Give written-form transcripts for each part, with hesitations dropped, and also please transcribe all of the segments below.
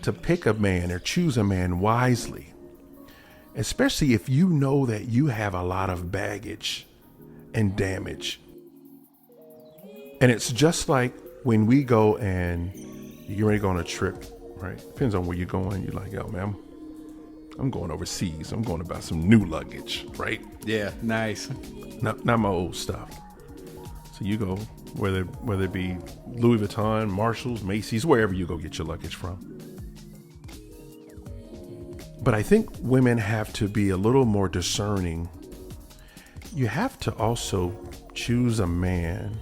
to pick a man or choose a man wisely, especially if you know that you have a lot of baggage and damage. And it's just like when we go and you get ready to go on a trip, right? Depends on where you're going. You're like, yo, man, I'm going overseas. I'm going to buy some new luggage, right? Yeah, nice. Not my old stuff. So you go, whether it be Louis Vuitton, Marshalls, Macy's, wherever you go get your luggage from. But I think women have to be a little more discerning. You have to also choose a man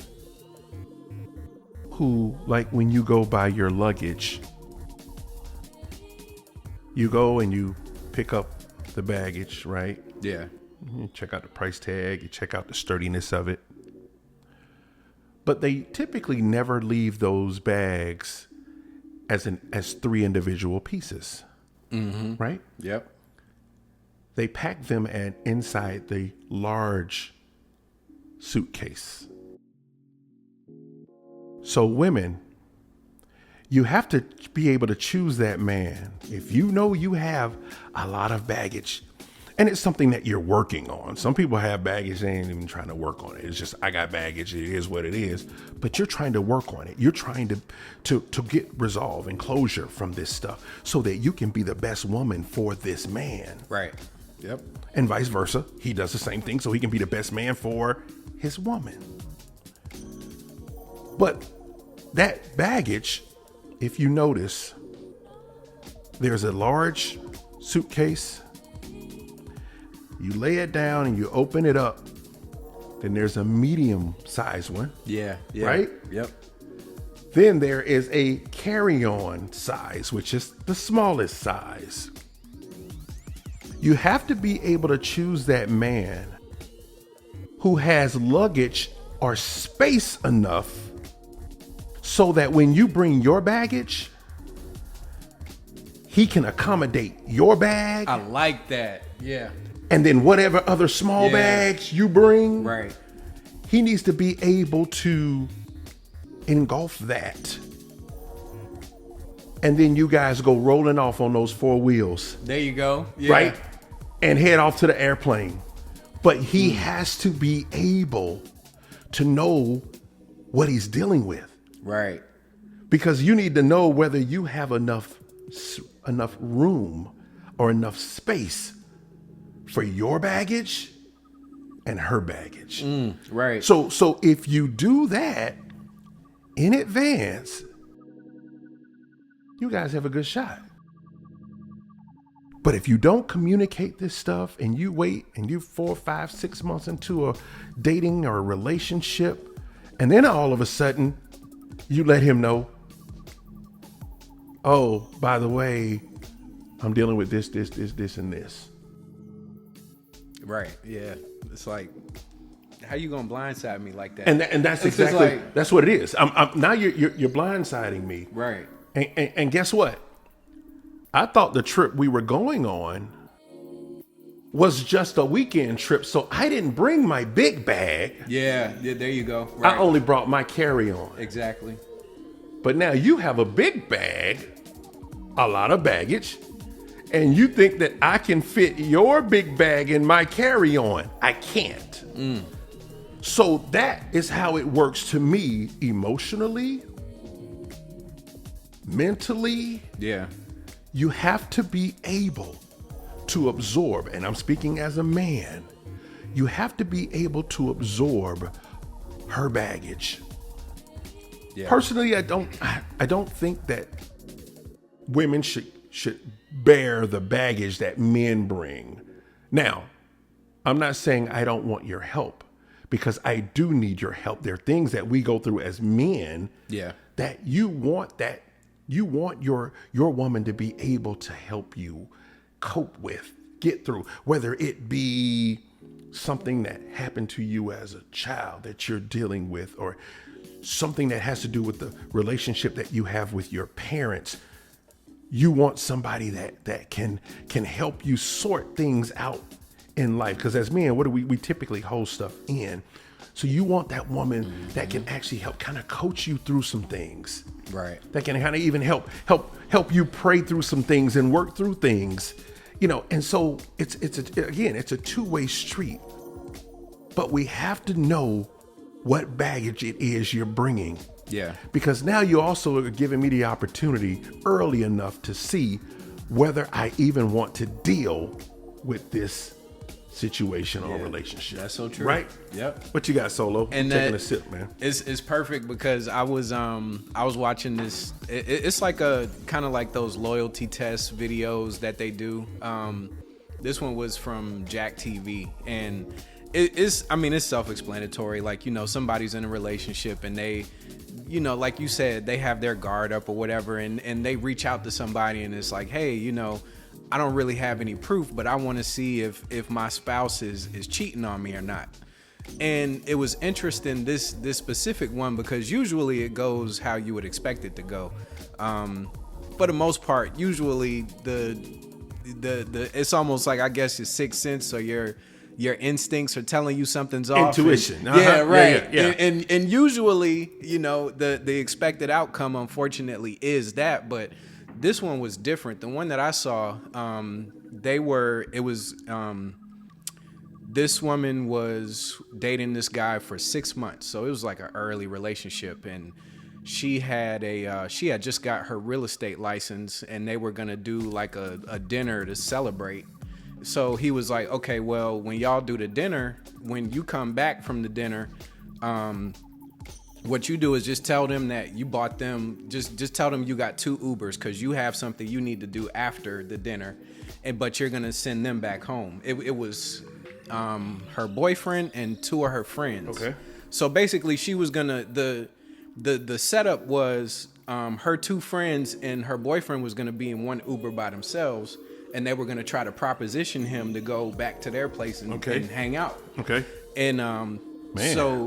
who, like when you go buy your luggage, you go and you pick up the baggage, right? Yeah. You check out the price tag, you check out the sturdiness of it. But they typically never leave those bags as three individual pieces, right? Yep. They pack them inside the large suitcase. So women, you have to be able to choose that man. If you know you have a lot of baggage, and it's something that you're working on. Some people have baggage, they ain't even trying to work on it. It's just, I got baggage, it is what it is. But you're trying to work on it. You're trying to get resolve and closure from this stuff so that you can be the best woman for this man. Right. Yep. And vice versa. He does the same thing so he can be the best man for his woman. But that baggage, if you notice, there's a large suitcase. You lay it down and you open it up. Then there's a medium sized one. Yeah. Right? Yep. Then there is a carry-on size, which is the smallest size. You have to be able to choose that man who has luggage or space enough so that when you bring your baggage, he can accommodate your bag. I like that. Yeah. And then whatever other small bags you bring, right, he needs to be able to engulf that. And then you guys go rolling off on those four wheels. There you go. Yeah. Right? And head off to the airplane. But he has to be able to know what he's dealing with. Right. Because you need to know whether you have enough room or enough space for your baggage and her baggage. Right. So if you do that in advance, you guys have a good shot. But if you don't communicate this stuff and you wait and you 4, 5, 6 months into a dating or a relationship, and then all of a sudden you let him know, oh, by the way, I'm dealing with this, and this. Right. Yeah. It's like, how you gonna blindside me like that? And that's it's exactly like, that's what it is. Now you're blindsiding me. Right. And guess what? I thought the trip we were going on was just a weekend trip, so I didn't bring my big bag. Yeah. There you go. Right. I only brought my carry-on. Exactly. But now you have a big bag, a lot of baggage, and you think that I can fit your big bag in my carry-on. I can't. So that is how it works to me emotionally, mentally. Yeah. You have to be able to absorb, and I'm speaking as a man, you have to be able to absorb her baggage. Yeah. Personally, I don't think that women should bear the baggage that men bring. Now, I'm not saying I don't want your help, because I do need your help. There are things that we go through as men that you want your woman to be able to help you cope with, get through, whether it be something that happened to you as a child that you're dealing with, or something that has to do with the relationship that you have with your parents. You want somebody that can help you sort things out in life. Because as men, what do we typically hold stuff in? So you want that woman that can actually help kind of coach you through some things. Right. That can kind of even help you pray through some things and work through things. And so it's a two-way street. But we have to know what baggage it is you're bringing. Yeah. Because now you also are giving me the opportunity early enough to see whether I even want to deal with this situation or relationship. That's so true. Right? Yep. What you got, Solo? And taking a sip, man. It's perfect because I was watching this. It's like a kind of like those loyalty test videos that they do. This one was from Jack TV, and it's self-explanatory. Like, somebody's in a relationship and they, like you said, they have their guard up or whatever, and they reach out to somebody and it's like, hey, I don't really have any proof, but I want to see if my spouse is cheating on me or not. And it was interesting, this specific one, because usually it goes how you would expect it to go. For the most part, usually the it's almost like, I guess, your sixth sense or your instincts are telling you something's off. Intuition. Yeah, right. Yeah. And usually, the expected outcome, unfortunately, is that. But this one was different. The one that I saw, this woman was dating this guy for 6 months. So it was like an early relationship, and she had just got her real estate license, and they were gonna do like a dinner to celebrate. So he was like, okay, well, when y'all do the dinner, when you come back from the dinner, what you do is just tell them that you bought them, just tell them you got 2 Ubers because you have something you need to do after the dinner, but you're gonna send them back home. It was her boyfriend and 2 of her friends. Okay. So basically, she was gonna the setup was her 2 friends and her boyfriend was gonna be in one Uber by themselves, and they were gonna try to proposition him to go back to their place and hang out. Okay. And Man. so